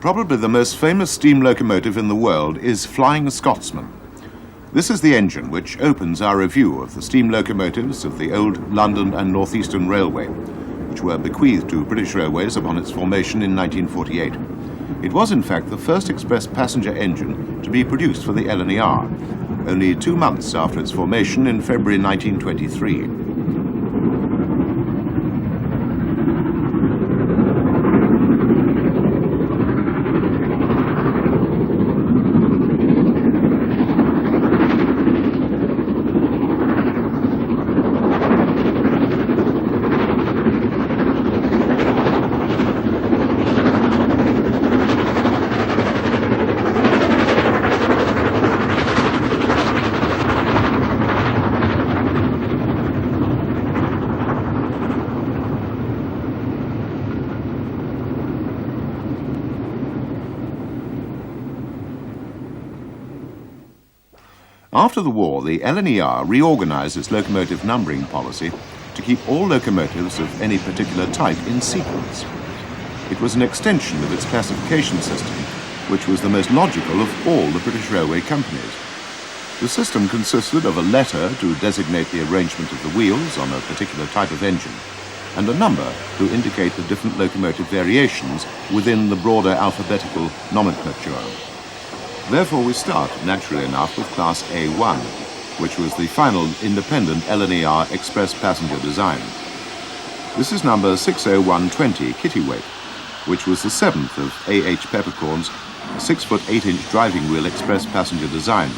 Probably the most famous steam locomotive in the world is Flying Scotsman. This is the engine which opens our review of the steam locomotives of the old London and North Eastern Railway, which were bequeathed to British Railways upon its formation in 1948. It was in fact the first express passenger engine to be produced for the L.N.E.R, only 2 months after its formation in February 1923. After the war, the L.N.E.R reorganized its locomotive numbering policy to keep all locomotives of any particular type in sequence. It was an extension of its classification system, which was the most logical of all the British railway companies. The system consisted of a letter to designate the arrangement of the wheels on a particular type of engine, and a number to indicate the different locomotive variations within the broader alphabetical nomenclature. Therefore, we start, naturally enough, with Class A1, which was the final independent L.N.E.R express passenger design. This is number 60120 Kittiwake, which was the seventh of A.H. Peppercorn's 6-foot 8-inch driving wheel express passenger design,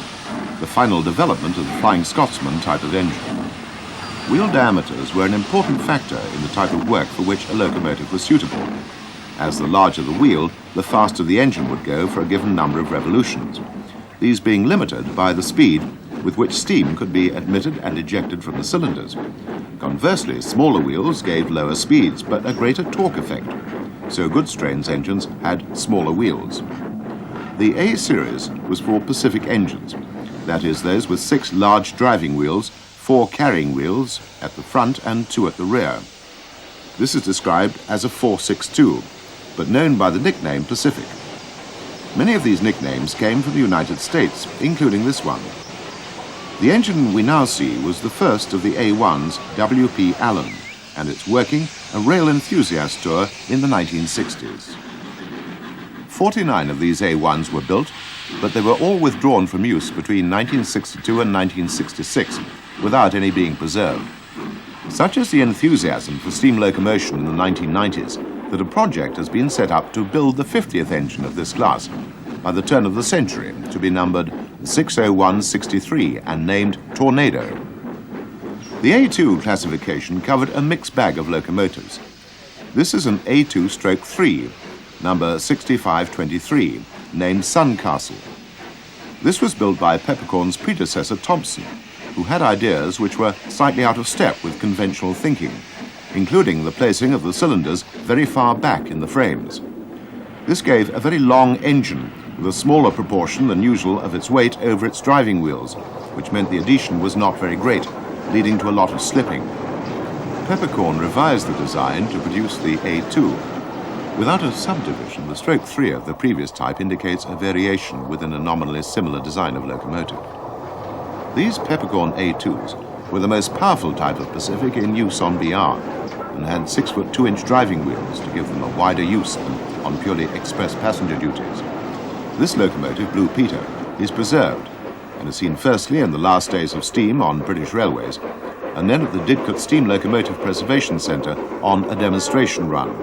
the final development of the Flying Scotsman type of engine. Wheel diameters were an important factor in the type of work for which a locomotive was suitable. As the larger the wheel, the faster the engine would go for a given number of revolutions, these being limited by the speed with which steam could be admitted and ejected from the cylinders. Conversely, smaller wheels gave lower speeds but a greater torque effect, so goods-trains engines had smaller wheels. The A series was for Pacific engines, that is, those with 6 large driving wheels, 4 carrying wheels at the front and 2 at the rear. This is described as a 462, but known by the nickname Pacific. Many of these nicknames came from the United States, including this one. The engine we now see was the first of the A1's W.P. Allen, and its working a rail enthusiast tour in the 1960s. 49 of these A1s were built, but they were all withdrawn from use between 1962 and 1966, without any being preserved. Such is the enthusiasm for steam locomotion in the 1990s that a project has been set up to build the 50th engine of this class by the turn of the century, to be numbered 60163 and named Tornado. The A2 classification covered a mixed bag of locomotives. This is an A2/3, number 6523, named Suncastle. This was built by Peppercorn's predecessor Thompson, who had ideas which were slightly out of step with conventional thinking, including the placing of the cylinders very far back in the frames. This gave a very long engine with a smaller proportion than usual of its weight over its driving wheels, which meant the adhesion was not very great, leading to a lot of slipping. Peppercorn revised the design to produce the A2. Without a subdivision, the stroke 3 of the previous type indicates a variation within a nominally similar design of locomotive. These Peppercorn A2s were the most powerful type of Pacific in use on BR, and had 6-foot 2-inch driving wheels to give them a wider use than on purely express passenger duties. This locomotive, Blue Peter, is preserved and is seen firstly in the last days of steam on British railways, and then at the Didcot Steam Locomotive Preservation Centre on a demonstration run.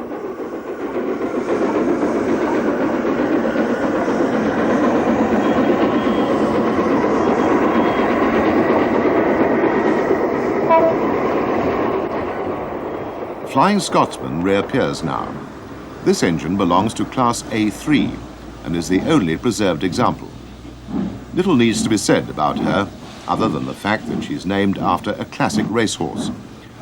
Flying Scotsman reappears now. This engine belongs to Class A3 and is the only preserved example. Little needs to be said about her, other than the fact that she's named after a classic racehorse.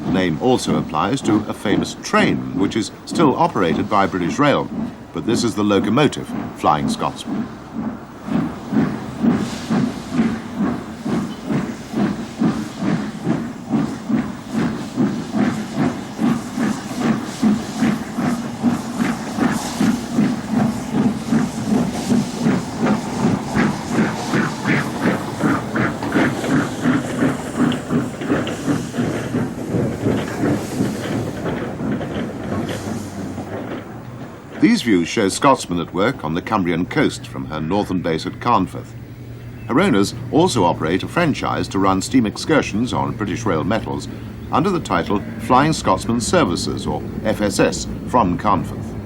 The name also applies to a famous train, which is still operated by British Rail, but this is the locomotive Flying Scotsman. These views show Scotsman at work on the Cumbrian coast from her northern base at Carnforth. Her owners also operate a franchise to run steam excursions on British Rail metals under the title Flying Scotsman Services, or FSS, from Carnforth.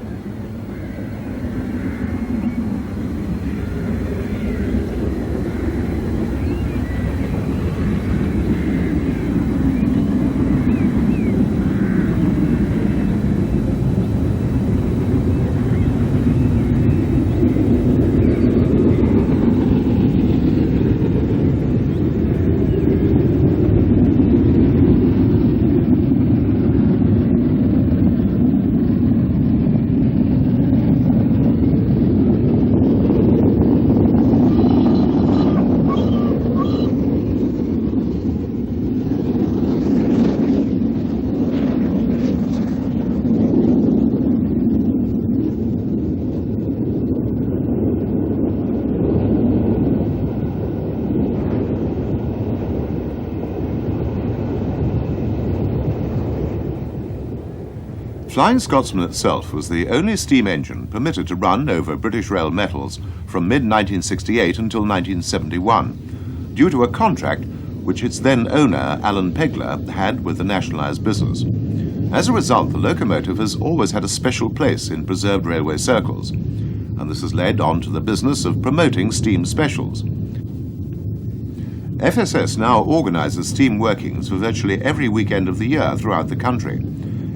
Flying Scotsman itself was the only steam engine permitted to run over British Rail metals from mid-1968 until 1971, due to a contract which its then owner, Alan Pegler, had with the nationalised business. As a result, the locomotive has always had a special place in preserved railway circles, and this has led on to the business of promoting steam specials. FSS now organises steam workings for virtually every weekend of the year throughout the country,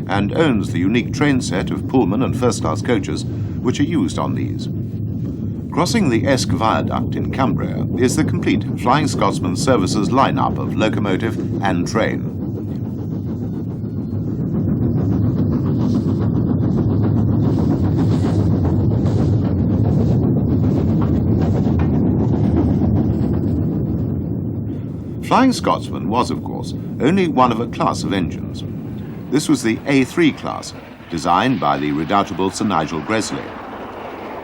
and owns the unique train set of Pullman and first-class coaches which are used on these. Crossing the Esk Viaduct in Cumbria is the complete Flying Scotsman Services lineup of locomotive and train. Flying Scotsman was, of course, only one of a class of engines. This was the A3 class, designed by the redoubtable Sir Nigel Gresley.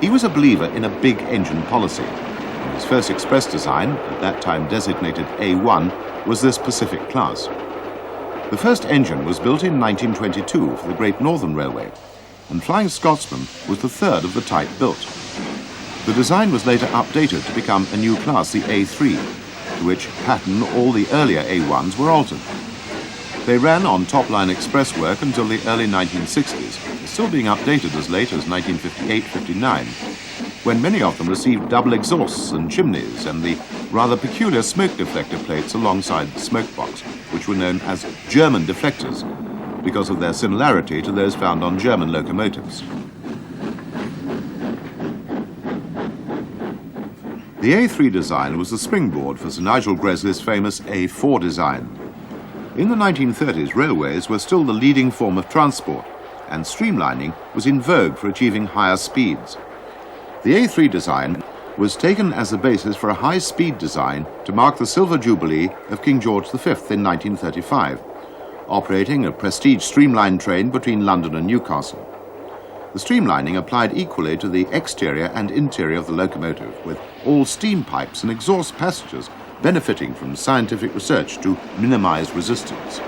He was a believer in a big engine policy, and his first express design, at that time designated A1, was this Pacific class. The first engine was built in 1922 for the Great Northern Railway, and Flying Scotsman was the third of the type built. The design was later updated to become a new class, the A3, to which pattern all the earlier A1s were altered. They ran on top-line express work until the early 1960s, still being updated as late as 1958-59, when many of them received double exhausts and chimneys and the rather peculiar smoke deflector plates alongside the smoke box, which were known as German deflectors because of their similarity to those found on German locomotives. The A3 design was the springboard for Sir Nigel Gresley's famous A4 design. In the 1930s, railways were still the leading form of transport, and streamlining was in vogue for achieving higher speeds. The A3 design was taken as the basis for a high-speed design to mark the Silver Jubilee of King George V in 1935, operating a prestige streamlined train between London and Newcastle. The streamlining applied equally to the exterior and interior of the locomotive, with all steam pipes and exhaust passages benefiting from scientific research to minimize resistance.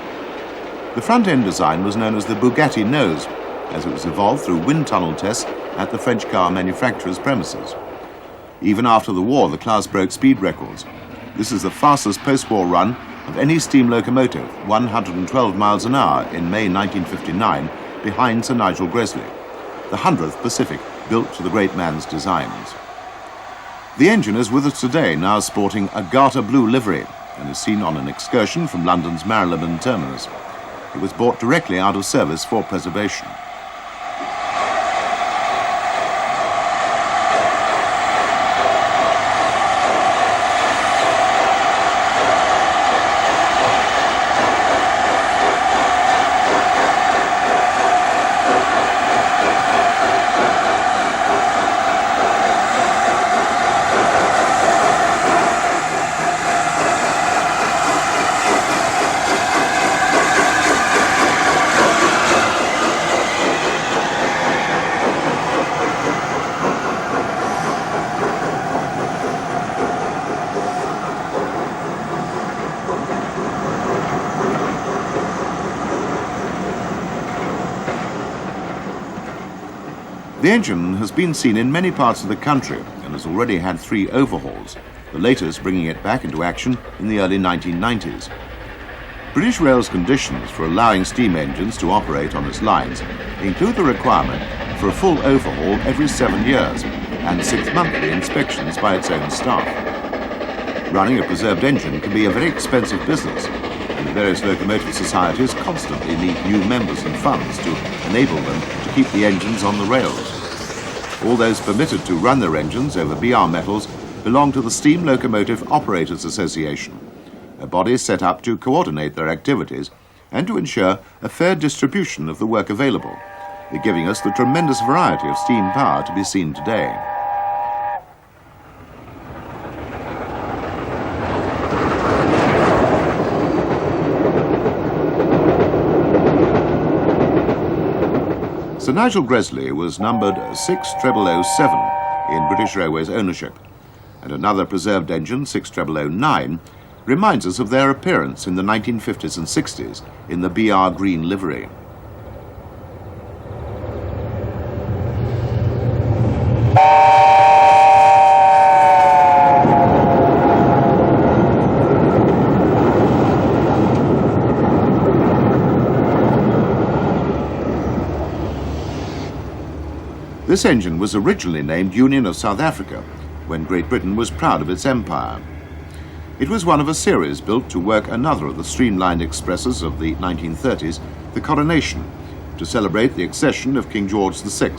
The front-end design was known as the Bugatti nose, as it was evolved through wind tunnel tests at the French car manufacturer's premises. Even after the war, the class broke speed records. This is the fastest post-war run of any steam locomotive, 112 miles an hour in May 1959, behind Sir Nigel Gresley, the 100th Pacific built to the great man's designs. The engine is with us today, now sporting a garter blue livery, and is seen on an excursion from London's Marylebone terminus. It was brought directly out of service for preservation. The engine has been seen in many parts of the country and has already had 3 overhauls, the latest bringing it back into action in the early 1990s. British Rail's conditions for allowing steam engines to operate on its lines include the requirement for a full overhaul every 7 years and 6-monthly inspections by its own staff. Running a preserved engine can be a very expensive business, and the various locomotive societies constantly need new members and funds to enable them to keep the engines on the rails. All those permitted to run their engines over BR metals belong to the Steam Locomotive Operators Association, a body set up to coordinate their activities and to ensure a fair distribution of the work available, giving us the tremendous variety of steam power to be seen today. Sir Nigel Gresley was numbered 6007 in British Railways ownership, and another preserved engine, 6009, reminds us of their appearance in the 1950s and 60s in the BR green livery. This engine was originally named Union of South Africa when Great Britain was proud of its empire. It was one of a series built to work another of the streamlined expresses of the 1930s, the Coronation, to celebrate the accession of King George VI.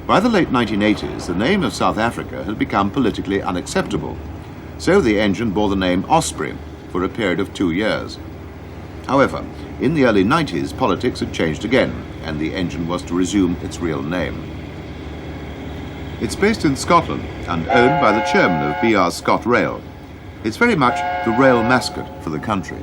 By the late 1980s, the name of South Africa had become politically unacceptable, so the engine bore the name Osprey for a period of 2 years. However, in the early 90s, politics had changed again, and the engine was to resume its real name. It's based in Scotland and owned by the chairman of BR ScotRail. It's very much the rail mascot for the country.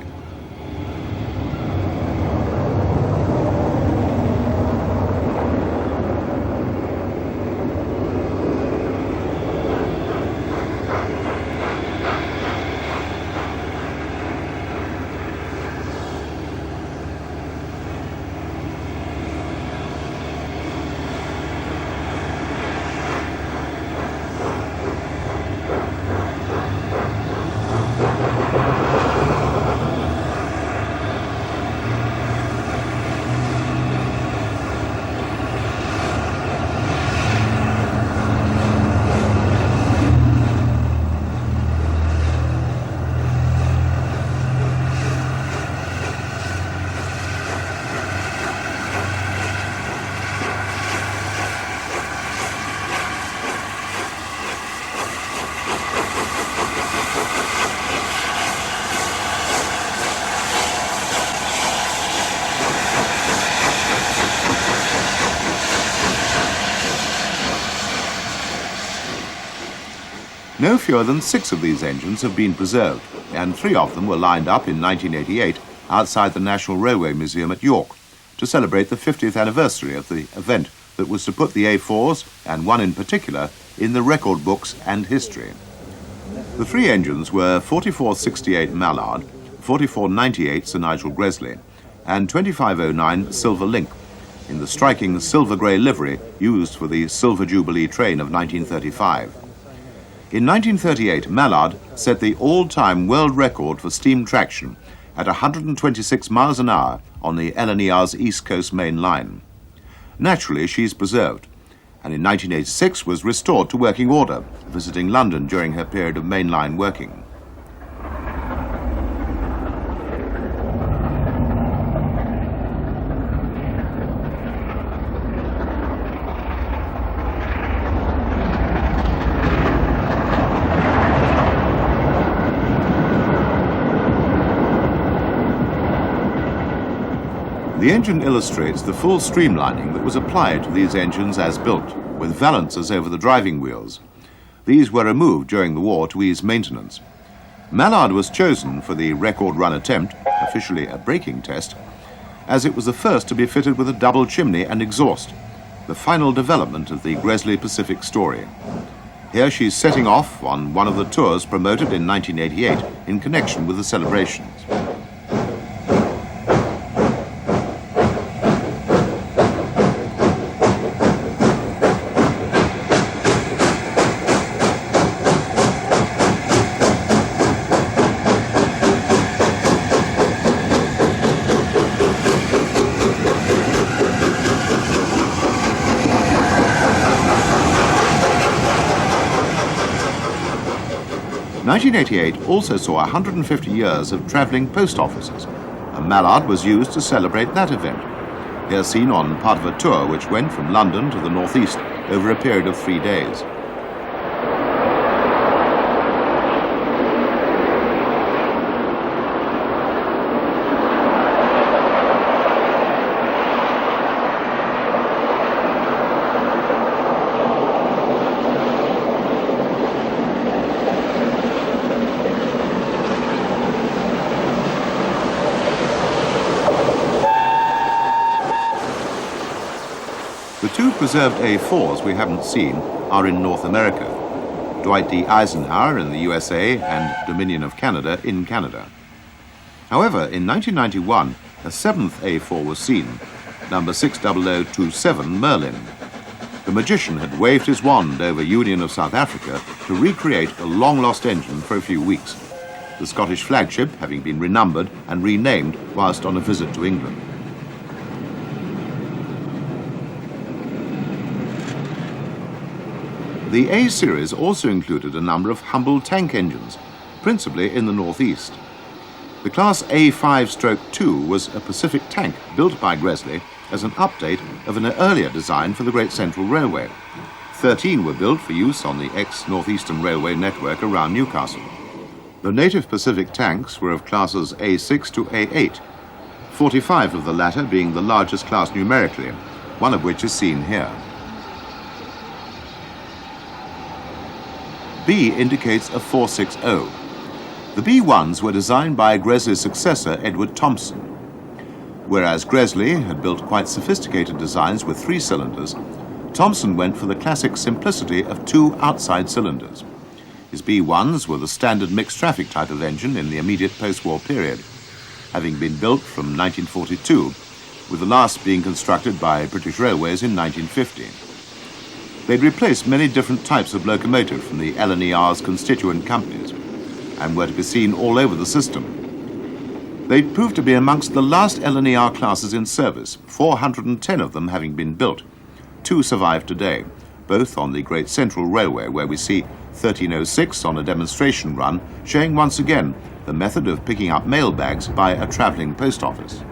No fewer than 6 of these engines have been preserved, and 3 of them were lined up in 1988 outside the National Railway Museum at York to celebrate the 50th anniversary of the event that was to put the A4s, and one in particular, in the record books and history. The 3 engines were 4468 Mallard, 4498 Sir Nigel Gresley, and 2509 Silver Link, in the striking silver-grey livery used for the Silver Jubilee train of 1935. In 1938, Mallard set the all-time world record for steam traction at 126 miles an hour on the L.N.E.R's East Coast main line. Naturally, she's preserved, and in 1986 was restored to working order, visiting London during her period of mainline working. The engine illustrates the full streamlining that was applied to these engines as built, with valancers over the driving wheels. These were removed during the war to ease maintenance. Mallard was chosen for the record run attempt, officially a braking test, as it was the first to be fitted with a double chimney and exhaust, the final development of the Gresley Pacific story. Here she's setting off on one of the tours promoted in 1988 in connection with the celebrations. 1988 also saw 150 years of travelling post offices. A Mallard was used to celebrate that event. Here seen on part of a tour which went from London to the northeast over a period of 3 days. The two preserved A4s we haven't seen are in North America, Dwight D. Eisenhower in the USA and Dominion of Canada in Canada. However, in 1991, a seventh A4 was seen, number 60027 Merlin. The magician had waved his wand over Union of South Africa to recreate a long-lost engine for a few weeks, the Scottish flagship having been renumbered and renamed whilst on a visit to England. The A series also included a number of humble tank engines, principally in the northeast. The class A5-2 was a Pacific tank built by Gresley as an update of an earlier design for the Great Central Railway. 13 were built for use on the ex-Northeastern Railway network around Newcastle. The native Pacific tanks were of classes A6 to A8, 45 of the latter being the largest class numerically, one of which is seen here. B indicates a 460. The B1s were designed by Gresley's successor, Edward Thompson. Whereas Gresley had built quite sophisticated designs with 3 cylinders, Thompson went for the classic simplicity of 2 outside cylinders. His B1s were the standard mixed traffic type of engine in the immediate post-war period, having been built from 1942, with the last being constructed by British Railways in 1950. They'd replaced many different types of locomotive from the L.N.E.R's constituent companies and were to be seen all over the system. They'd proved to be amongst the last L.N.E.R classes in service, 410 of them having been built. 2 survive today, both on the Great Central Railway, where we see 1306 on a demonstration run, showing once again the method of picking up mail bags by a travelling post office.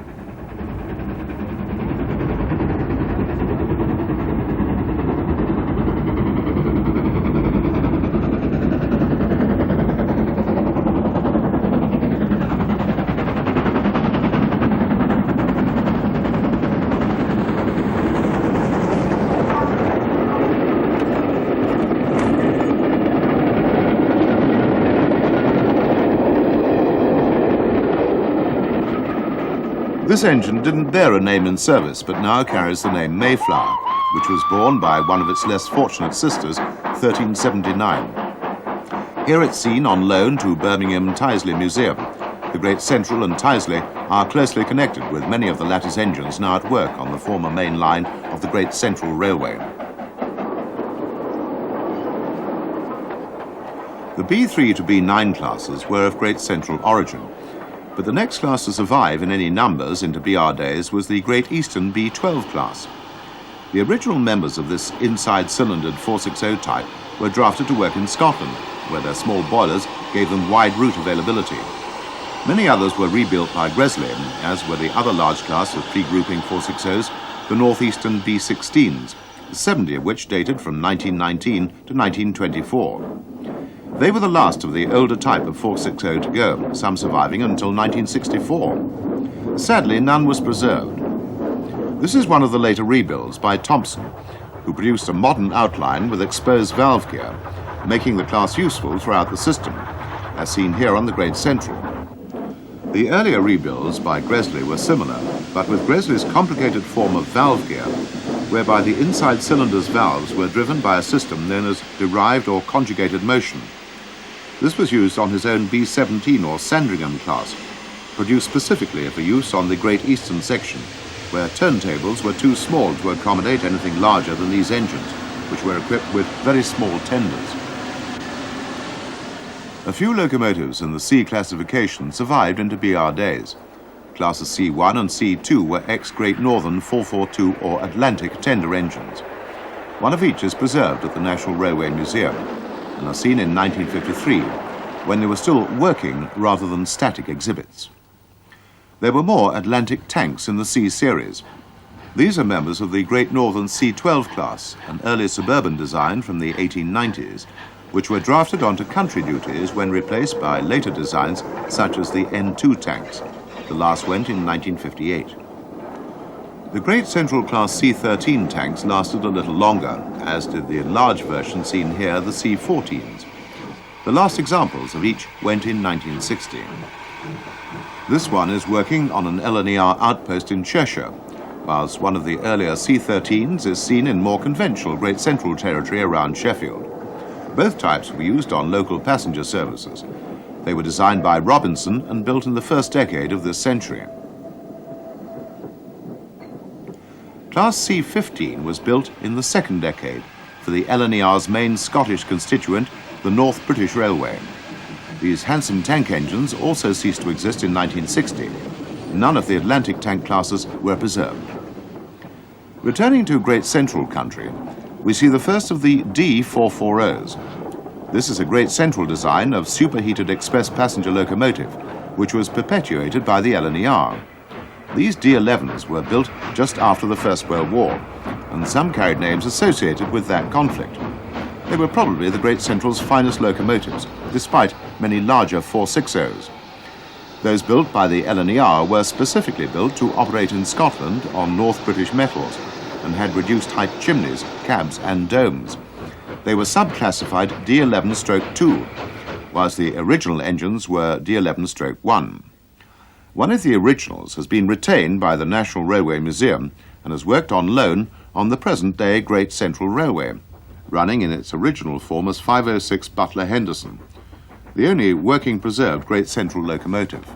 This engine didn't bear a name in service, but now carries the name Mayflower, which was borne by one of its less fortunate sisters, 1379. Here it's seen on loan to Birmingham Tyseley Museum. The Great Central and Tyseley are closely connected with many of the latter's engines now at work on the former main line of the Great Central Railway. The B3 to B9 classes were of Great Central origin, but the next class to survive in any numbers into BR days was the Great Eastern B12 class. The original members of this inside-cylindered 460 type were drafted to work in Scotland, where their small boilers gave them wide route availability. Many others were rebuilt by Gresley, as were the other large class of pre-grouping 460s, the Northeastern B16s, 70 of which dated from 1919 to 1924. They were the last of the older type of 460 to go, some surviving until 1964. Sadly, none was preserved. This is one of the later rebuilds by Thompson, who produced a modern outline with exposed valve gear, making the class useful throughout the system, as seen here on the Great Central. The earlier rebuilds by Gresley were similar, but with Gresley's complicated form of valve gear, whereby the inside cylinder's valves were driven by a system known as derived or conjugated motion. This was used on his own B-17 or Sandringham class, produced specifically for use on the Great Eastern section, where turntables were too small to accommodate anything larger than these engines, which were equipped with very small tenders. A few locomotives in the C classification survived into BR days. Classes C1 and C2 were ex-Great Northern 442 or Atlantic tender engines. One of each is preserved at the National Railway Museum, and are seen in 1953, when they were still working rather than static exhibits. There were more Atlantic tanks in the C series. These are members of the Great Northern C-12 class, an early suburban design from the 1890s, which were drafted onto country duties when replaced by later designs such as the N2 tanks. The last went in 1958. The Great Central Class C-13 tanks lasted a little longer, as did the enlarged version seen here, the C-14s. The last examples of each went in 1960. This one is working on an L.N.E.R outpost in Cheshire, whilst one of the earlier C-13s is seen in more conventional Great Central territory around Sheffield. Both types were used on local passenger services. They were designed by Robinson and built in the first decade of this century. Class C-15 was built in the second decade for the L.N.E.R's main Scottish constituent, the North British Railway. These handsome tank engines also ceased to exist in 1960. None of the Atlantic tank classes were preserved. Returning to Great Central country, we see the first of the D440s. This is a Great Central design of superheated express passenger locomotive, which was perpetuated by the L.N.E.R. These D11s were built just after the First World War, and some carried names associated with that conflict. They were probably the Great Central's finest locomotives, despite many larger 460s. Those built by the L.N.E.R were specifically built to operate in Scotland on North British metals and had reduced height chimneys, cabs and domes. They were subclassified D11-2, whilst the original engines were D11-1. One of the originals has been retained by the National Railway Museum and has worked on loan on the present-day Great Central Railway, running in its original form as 506 Butler Henderson, the only working preserved Great Central locomotive.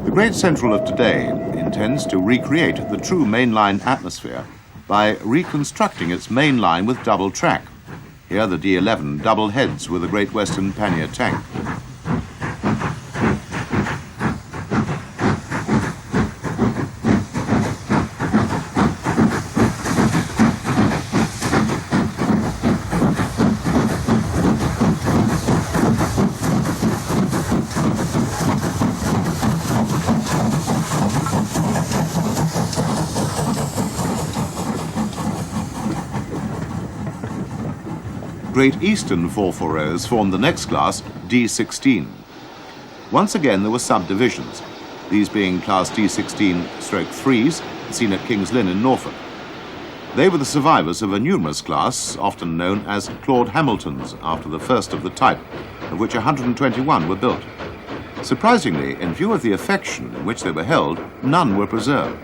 The Great Central of today intends to recreate the true mainline atmosphere by reconstructing its main line with double track. Here the D11 double heads with a Great Western pannier tank. Great Eastern 440s formed the next class, D16. Once again there were subdivisions, these being class D16-3s seen at King's Lynn in Norfolk. They were the survivors of a numerous class, often known as Claude Hamiltons, after the first of the type, of which 121 were built. Surprisingly, in view of the affection in which they were held, none were preserved.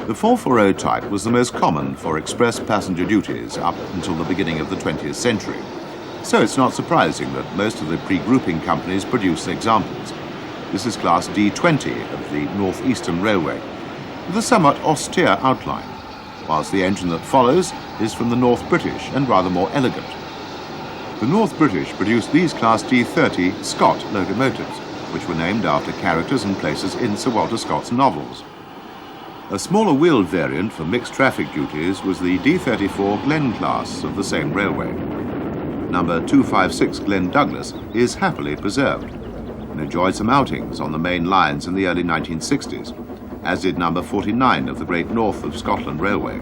The 440 type was the most common for express passenger duties up until the beginning of the 20th century. So it's not surprising that most of the pre-grouping companies produce examples. This is class D20 of the North Eastern Railway, with a somewhat austere outline, whilst the engine that follows is from the North British and rather more elegant. The North British produced these class D30 Scott locomotives, which were named after characters and places in Sir Walter Scott's novels. A smaller wheeled variant for mixed traffic duties was the D34 Glen class of the same railway. Number 256 Glen Douglas is happily preserved and enjoyed some outings on the main lines in the early 1960s, as did number 49 of the Great North of Scotland Railway.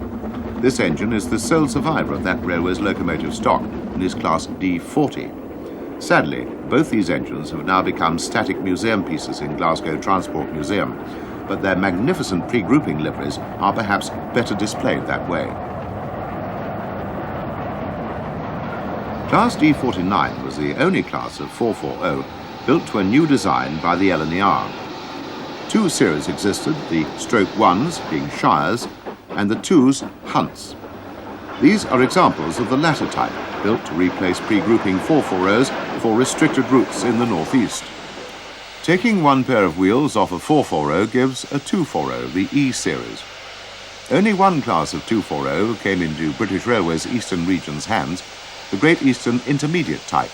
This engine is the sole survivor of that railway's locomotive stock and is class D40. Sadly, both these engines have now become static museum pieces in Glasgow Transport Museum, but their magnificent pre-grouping liveries are perhaps better displayed that way. Class D49 was the only class of 440 built to a new design by the L.N.E.R. Two series existed, the Stroke 1s being Shires and the 2s Hunts. These are examples of the latter type, built to replace pre-grouping 440s for restricted routes in the northeast. Taking one pair of wheels off a 440 gives a 240, the E series. Only one class of 240 came into British Railways Eastern Region's hands, the Great Eastern Intermediate type.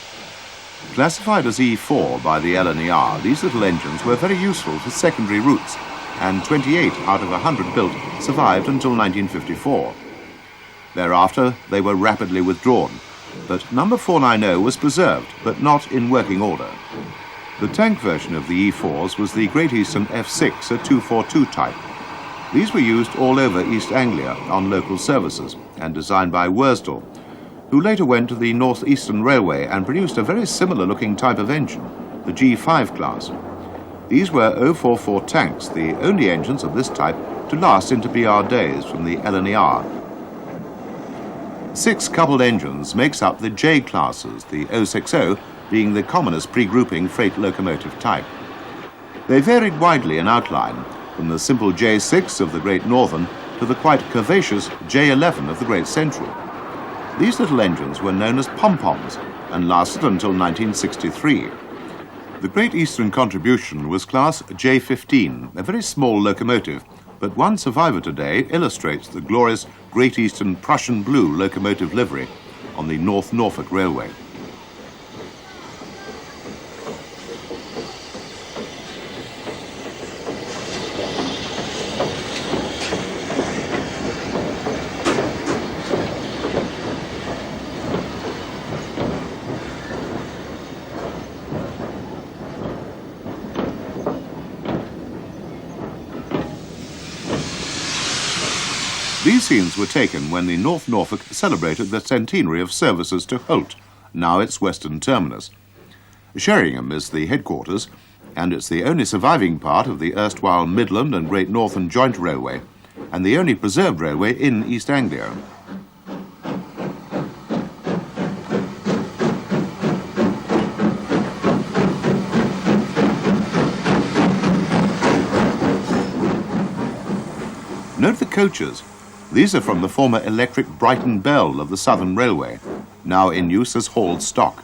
Classified as E4 by the L.N.E.R, these little engines were very useful for secondary routes, and 28 out of 100 built survived until 1954. Thereafter, they were rapidly withdrawn, but number 490 was preserved, but not in working order. The tank version of the E4s was the Great Eastern F6, a 242 type. These were used all over East Anglia on local services and designed by Worsdale, who later went to the North Eastern Railway and produced a very similar-looking type of engine, the G5 class. These were 044 tanks, the only engines of this type to last into BR days from the L.N.E.R. 6 coupled engines makes up the J classes, the 060 being the commonest pre-grouping freight locomotive type. They varied widely in outline, from the simple J6 of the Great Northern to the quite curvaceous J11 of the Great Central. These little engines were known as pom-poms and lasted until 1963. The Great Eastern contribution was class J15, a very small locomotive, but one survivor today illustrates the glorious Great Eastern Prussian blue locomotive livery on the North Norfolk Railway. These scenes were taken when the North Norfolk celebrated the centenary of services to Holt, now its western terminus. Sheringham is the headquarters, and it's the only surviving part of the erstwhile Midland and Great Northern Joint Railway, and the only preserved railway in East Anglia. Note the coaches. These are from the former electric Brighton Bell of the Southern Railway, now in use as hauled stock.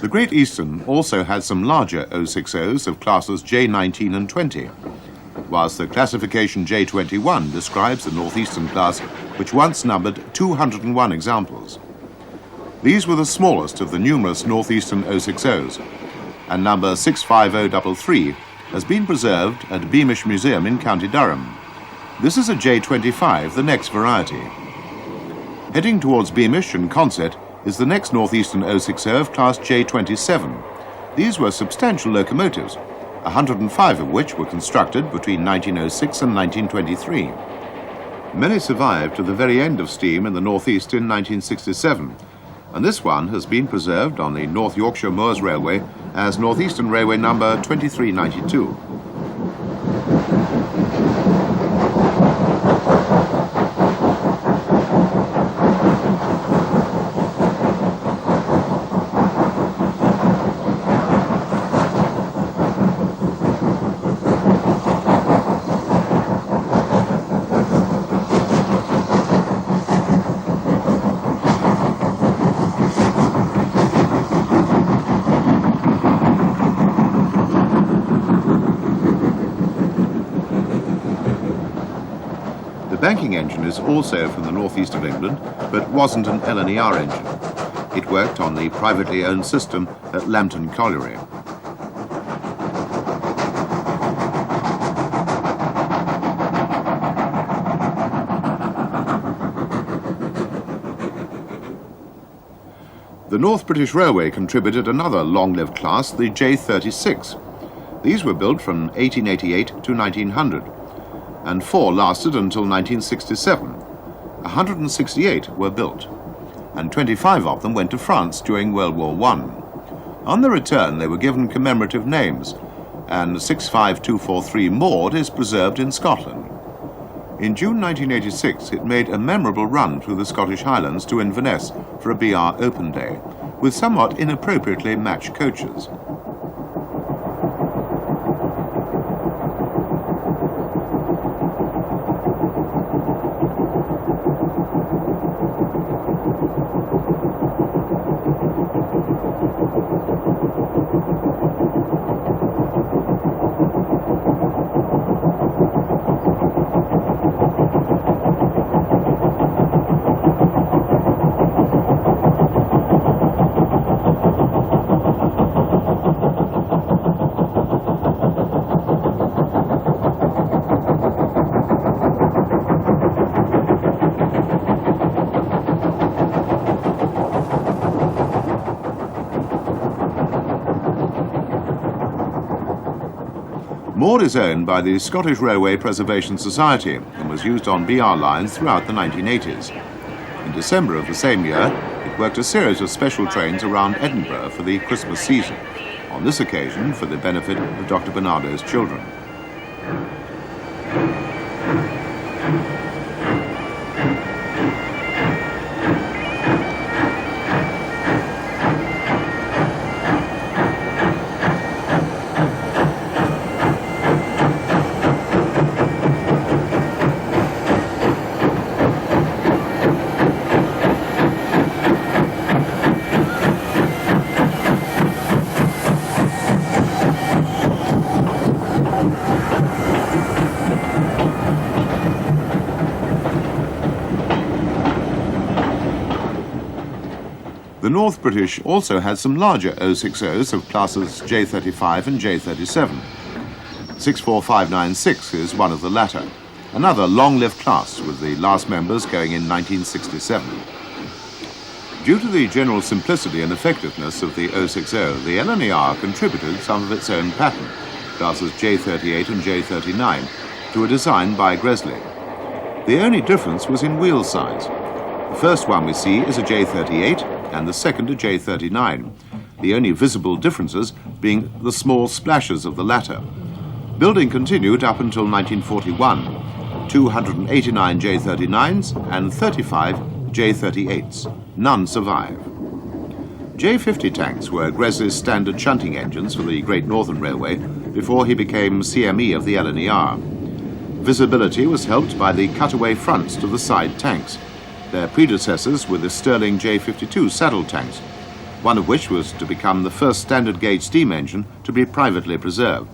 The Great Eastern also had some larger 060s of classes J19 and 20, whilst the classification J21 describes the Northeastern class, which once numbered 201 examples. These were the smallest of the numerous Northeastern 060s, and number 65033 has been preserved at Beamish Museum in County Durham. This is a J25, the next variety. Heading towards Beamish and Consett is the next Northeastern 060 of class J27. These were substantial locomotives, 105 of which were constructed between 1906 and 1923. Many survived to the very end of steam in the northeast in 1967, and this one has been preserved on the North Yorkshire Moors Railway as Northeastern Railway number 2392. The banking engine is also from the northeast of England, but wasn't an L.N.E.R engine. It worked on the privately owned system at Lambton Colliery. The North British Railway contributed another long-lived class, the J36. These were built from 1888 to 1900. And 4 lasted until 1967. 168 were built, and 25 of them went to France during World War I. On their return, they were given commemorative names, and 65243 Maud is preserved in Scotland. In June 1986, it made a memorable run through the Scottish Highlands to Inverness for a BR Open Day, with somewhat inappropriately matched coaches. Moored is owned by the Scottish Railway Preservation Society and was used on BR lines throughout the 1980s. In December of the same year, it worked a series of special trains around Edinburgh for the Christmas season, on this occasion for the benefit of Dr. Bernardo's children. The North British also had some larger 060s of classes J35 and J37. 64596 is one of the latter, another long-lived class with the last members going in 1967. Due to the general simplicity and effectiveness of the 060, the L.N.E.R contributed some of its own pattern, classes J38 and J39, to a design by Gresley. The only difference was in wheel size. The first one we see is a J38 and the second a J39, the only visible differences being the small splashes of the latter. Building continued up until 1941, 289 J39s and 35 J38s. None survive. J50 tanks were Gresley's standard shunting engines for the Great Northern Railway before he became CME of the L.N.E.R. Visibility was helped by the cutaway fronts to the side tanks. Their predecessors were the Stirling J52 saddle tanks, one of which was to become the first standard gauge steam engine to be privately preserved.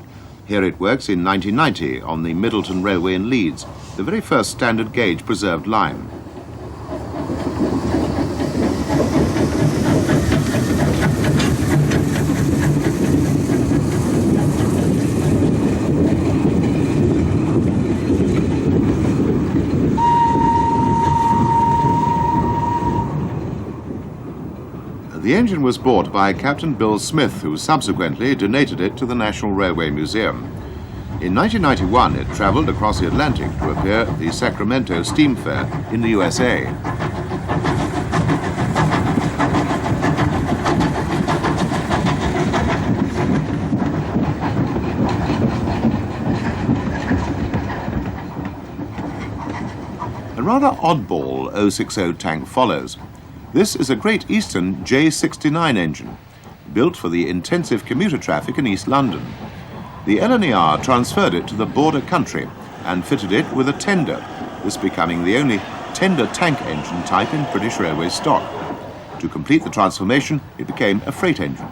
Here it works in 1990 on the Middleton Railway in Leeds, the very first standard gauge preserved line. The engine was bought by Captain Bill Smith, who subsequently donated it to the National Railway Museum. In 1991, it travelled across the Atlantic to appear at the Sacramento Steam Fair in the USA. A rather oddball 060 tank follows. This is a Great Eastern J69 engine, built for the intensive commuter traffic in East London. The L.N.E.R transferred it to the border country and fitted it with a tender, this becoming the only tender tank engine type in British Railway stock. To complete the transformation, it became a freight engine.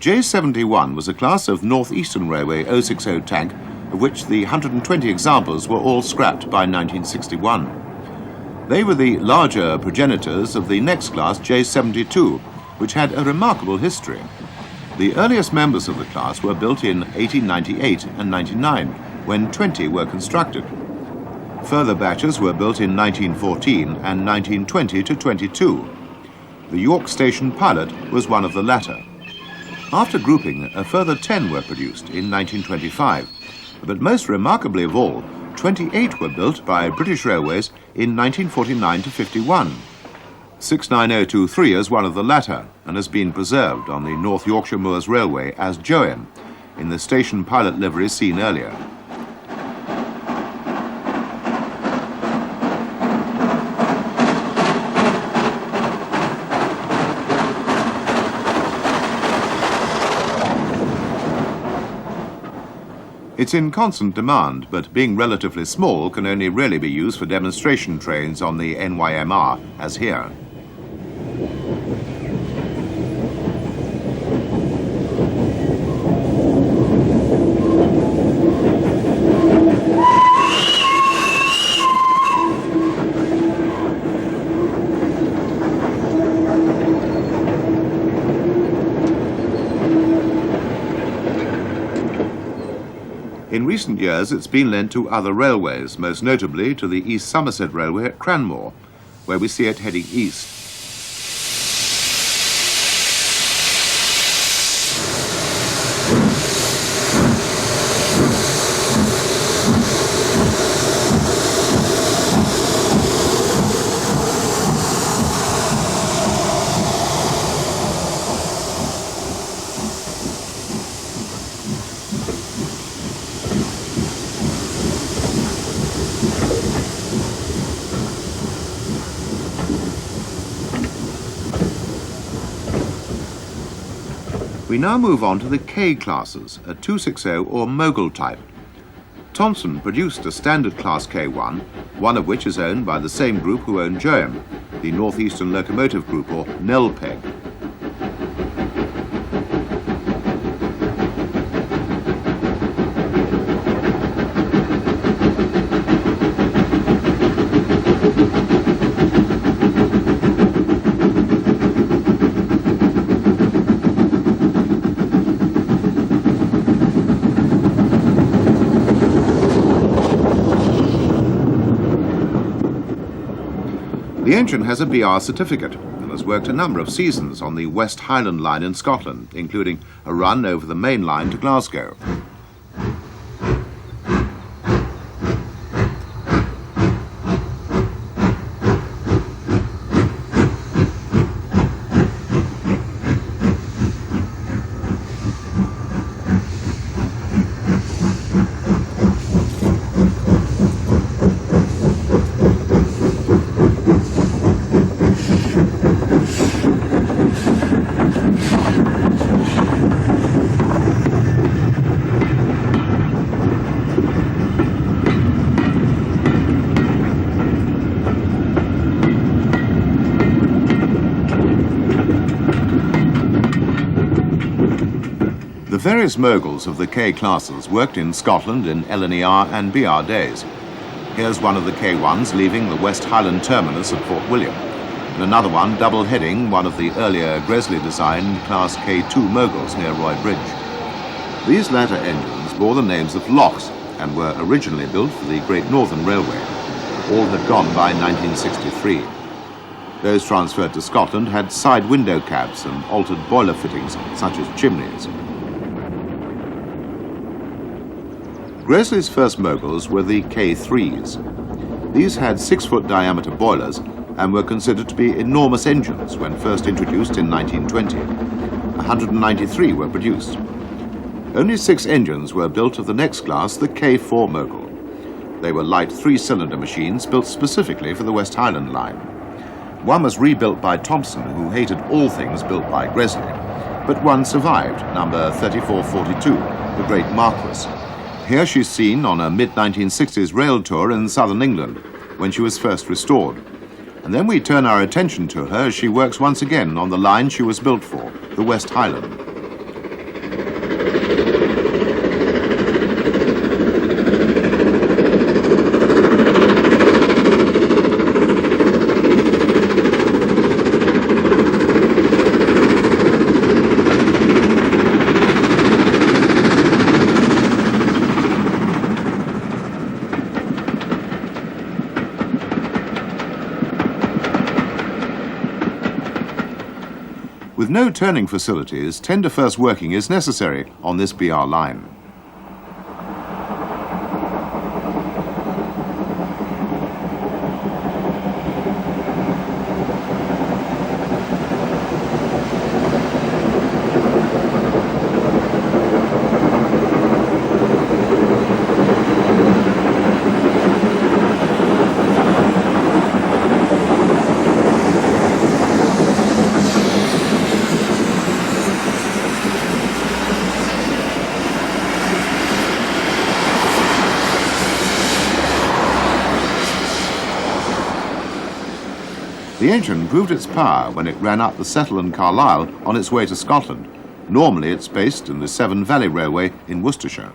J71 was a class of North Eastern Railway 060 tank, of which the 120 examples were all scrapped by 1961. They were the larger progenitors of the next class, J72, which had a remarkable history. The earliest members of the class were built in 1898 and 99, when 20 were constructed. Further batches were built in 1914 and 1920 to 22. The York Station Pilot was one of the latter. After grouping, a further 10 were produced in 1925, but most remarkably of all, 28 were built by British Railways in 1949 to 51. 69023 is one of the latter, and has been preserved on the North Yorkshire Moors Railway as Joan, in the station pilot livery seen earlier. It's in constant demand, but being relatively small can only really be used for demonstration trains on the NYMR, as here. In recent years, it's been lent to other railways, most notably to the East Somerset Railway at Cranmore, where we see it heading east. We now move on to the K classes, a 260 or mogul type. Thomson produced a standard class K1, one of which is owned by the same group who own Joan, the North Eastern Locomotive Group, or NELPEG. The engine has a BR certificate and has worked a number of seasons on the West Highland Line in Scotland, including a run over the main line to Glasgow. The various moguls of the K classes worked in Scotland in L.N.E.R and BR days. Here's one of the K1s leaving the West Highland terminus at Fort William, and another one double-heading one of the earlier Gresley-designed Class K2 moguls near Roy Bridge. These latter engines bore the names of locks and were originally built for the Great Northern Railway. All had gone by 1963. Those transferred to Scotland had side window cabs and altered boiler fittings, such as chimneys. Gresley's first moguls were the K3s. These had 6-foot diameter boilers and were considered to be enormous engines when first introduced in 1920. 193 were produced. Only 6 engines were built of the next class, the K4 mogul. They were light 3-cylinder machines built specifically for the West Highland Line. One was rebuilt by Thomson, who hated all things built by Gresley, but one survived, number 3442, the Great Marquess. Here she's seen on a mid-1960s rail tour in southern England, when she was first restored. And then we turn our attention to her as she works once again on the line she was built for, the West Highland. With no turning facilities, tender first working is necessary on this BR line. The engine proved its power when it ran up the Settle and Carlisle on its way to Scotland. Normally it's based in the Severn Valley Railway in Worcestershire.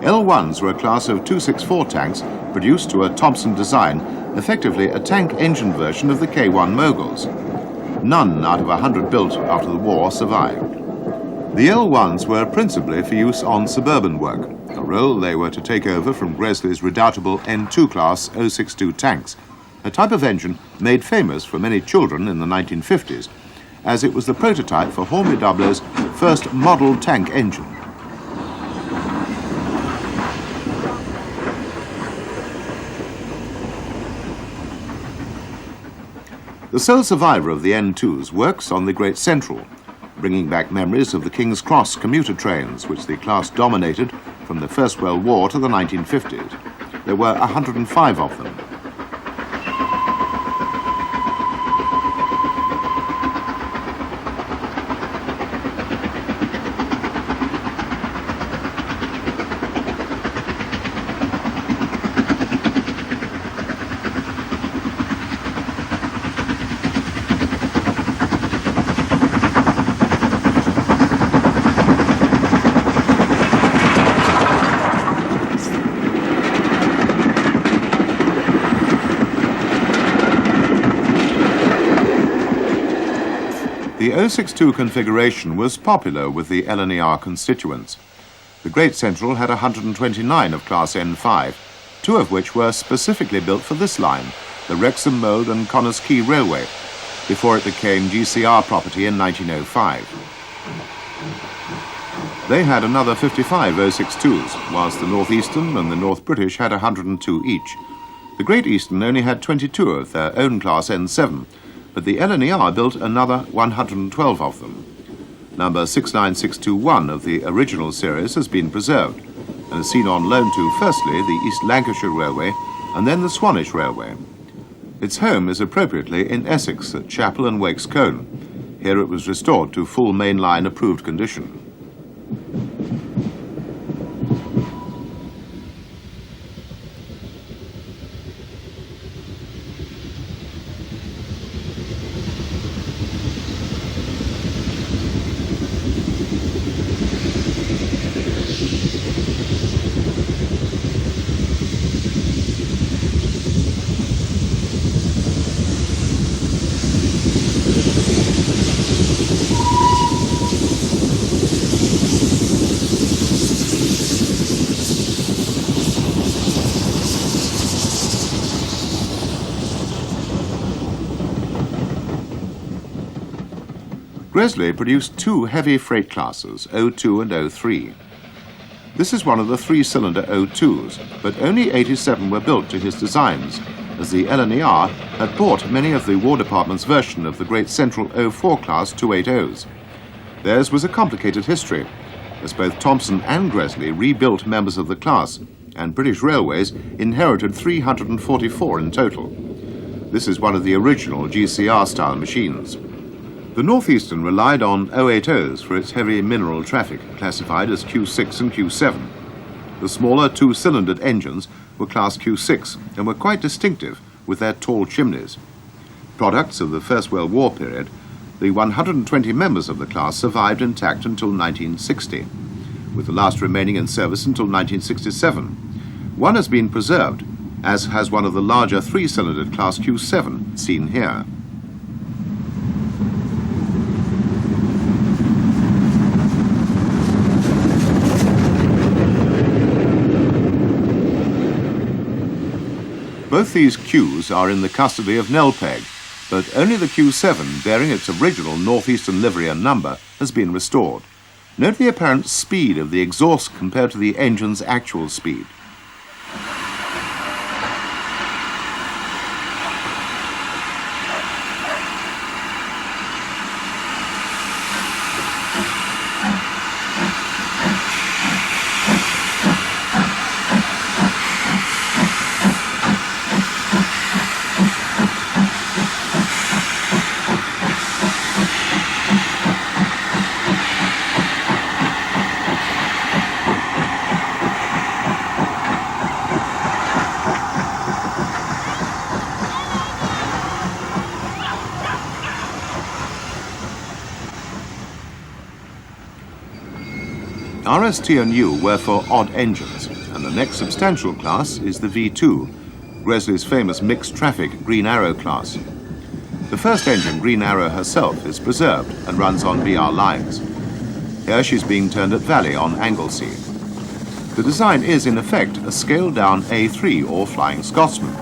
L1s were a class of 264 tanks produced to a Thompson design, effectively a tank engine version of the K1 Moguls. None out of 100 built after the war survived. The L1s were principally for use on suburban work, a role they were to take over from Gresley's redoubtable N2 class 062 tanks, a type of engine made famous for many children in the 1950s, as it was the prototype for Hornby Doubler's first model tank engine. The sole survivor of the N2s works on the Great Central, bringing back memories of the King's Cross commuter trains, which the class dominated from the First World War to the 1950s. There were 105 of them. The 062 configuration was popular with the L.N.E.R constituents. The Great Central had 129 of Class N5, two of which were specifically built for this line, the Wrexham Mould and Connors Quay Railway, before it became GCR property in 1905. They had another 55 062s, whilst the North Eastern and the North British had 102 each. The Great Eastern only had 22 of their own Class N7, but the L.N.E.R built another 112 of them. Number 69621 of the original series has been preserved and is seen on loan to firstly the East Lancashire Railway and then the Swanage Railway. Its home is appropriately in Essex at Chapel and Wakes Cone. Here it was restored to full mainline approved condition. Gresley produced two heavy freight classes, 02 and 03. This is one of the three-cylinder 02s, but only 87 were built to his designs, as the L.N.E.R had bought many of the War Department's version of the Great Central 04 class 280s. Theirs was a complicated history, as both Thompson and Gresley rebuilt members of the class, and British Railways inherited 344 in total. This is one of the original GCR-style machines. The North Eastern relied on 080s for its heavy mineral traffic, classified as Q6 and Q7. The smaller two-cylindered engines were class Q6 and were quite distinctive with their tall chimneys. Products of the First World War period, the 120 members of the class survived intact until 1960, with the last remaining in service until 1967. One has been preserved, as has one of the larger three-cylindered class Q7 seen here. Both these queues are in the custody of L.N.E R, but only the Q7, bearing its original northeastern livery and number, has been restored. Note the apparent speed of the exhaust compared to the engine's actual speed. RST and U were for odd engines, and the next substantial class is the V2, Gresley's famous mixed-traffic Green Arrow class. The first engine, Green Arrow herself, is preserved and runs on VR lines. Here she's being turned at Valley on Anglesey. The design is, in effect, a scaled-down A3 or Flying Scotsman,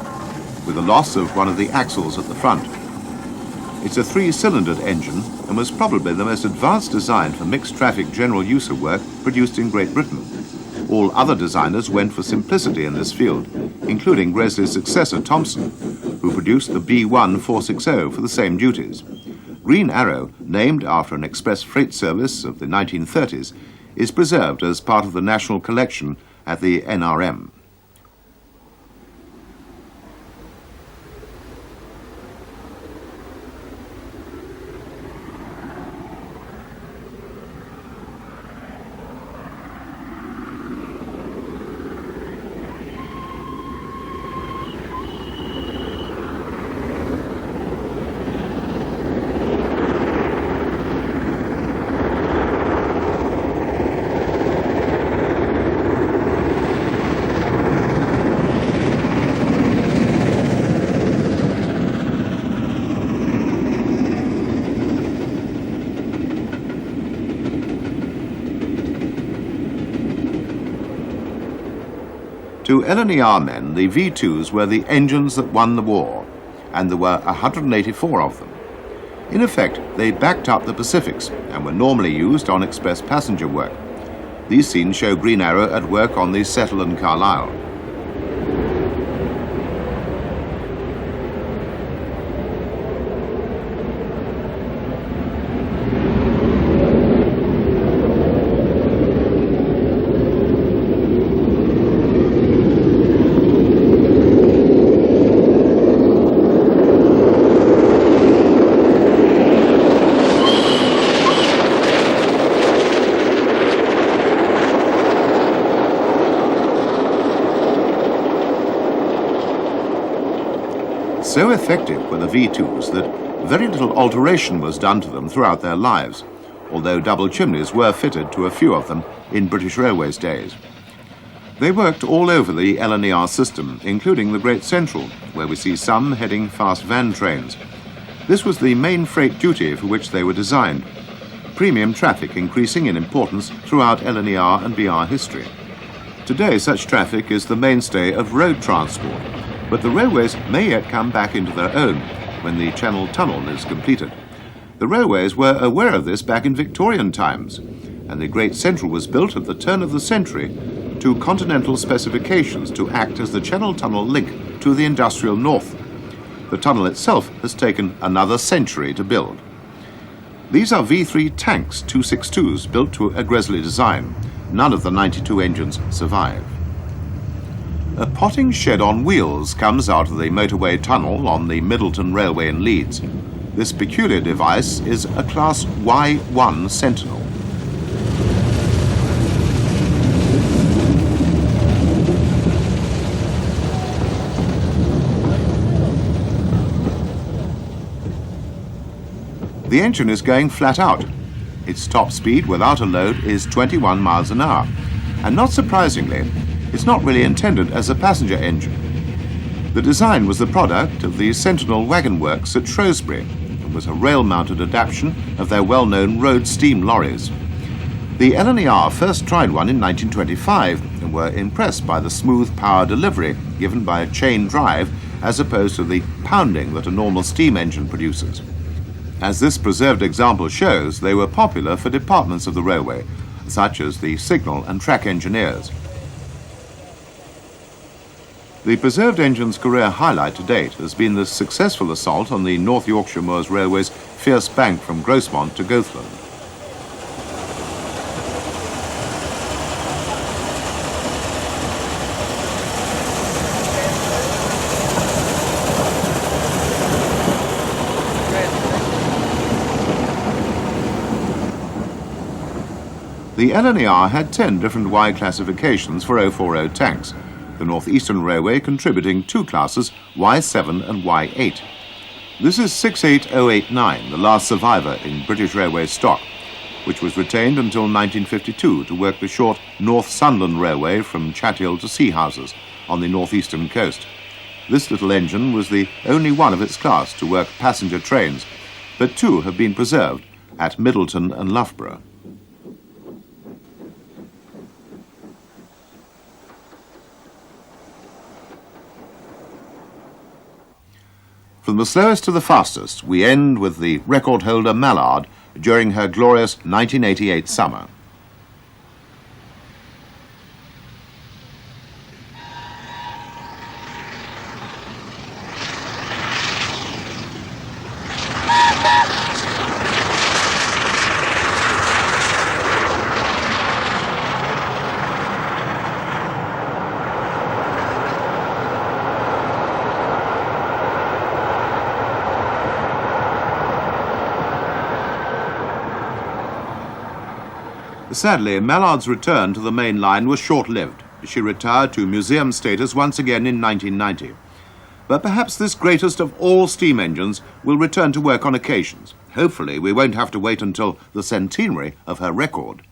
with the loss of one of the axles at the front. It's a three-cylindered engine and was probably the most advanced design for mixed-traffic general user work produced in Great Britain. All other designers went for simplicity in this field, including Gresley's successor Thomson, who produced the B1 460 for the same duties. Green Arrow, named after an express freight service of the 1930s, is preserved as part of the National Collection at the NRM. To L.N.E.R men, the V2s were the engines that won the war, and there were 184 of them. In effect, they backed up the Pacifics and were normally used on express passenger work. These scenes show Green Arrow at work on the Settle and Carlisle. So effective were the V2s that very little alteration was done to them throughout their lives, although double chimneys were fitted to a few of them in British Railways days. They worked all over the L.N.E.R system, including the Great Central, where we see some heading fast van trains. This was the main freight duty for which they were designed, premium traffic increasing in importance throughout L.N.E.R and BR history. Today, such traffic is the mainstay of road transport, but the railways may yet come back into their own when the Channel Tunnel is completed. The railways were aware of this back in Victorian times, and the Great Central was built at the turn of the century to continental specifications to act as the Channel Tunnel link to the industrial north. The tunnel itself has taken another century to build. These are V3 tanks 262s built to a Gresley design. None of the 92 engines survive. A potting shed on wheels comes out of the motorway tunnel on the Middleton Railway in Leeds. This peculiar device is a Class Y1 Sentinel. The engine is going flat out. Its top speed without a load is 21 miles an hour, and not surprisingly, it's not really intended as a passenger engine. The design was the product of the Sentinel Wagon Works at Shrewsbury and was a rail-mounted adaptation of their well-known road steam lorries. The L.N.E.R first tried one in 1925 and were impressed by the smooth power delivery given by a chain drive as opposed to the pounding that a normal steam engine produces. As this preserved example shows, they were popular for departments of the railway, such as the signal and track engineers. The preserved engine's career highlight to date has been the successful assault on the North Yorkshire Moors Railway's fierce bank from Grosmont to Goathland. The L.N.E.R had 10 different Y classifications for 040 tanks, the North Eastern Railway contributing 2 classes, Y7 and Y8. This is 68089, the last survivor in British Railway stock, which was retained until 1952 to work the short North Sunderland Railway from Chathill to Seahouses on the northeastern coast. This little engine was the only one of its class to work passenger trains, but 2 have been preserved at Middleton and Loughborough. From the slowest to the fastest, we end with the record holder Mallard during her glorious 1988 summer. Sadly, Mallard's return to the main line was short-lived. She retired to museum status once again in 1990. But perhaps this greatest of all steam engines will return to work on occasions. Hopefully, we won't have to wait until the centenary of her record.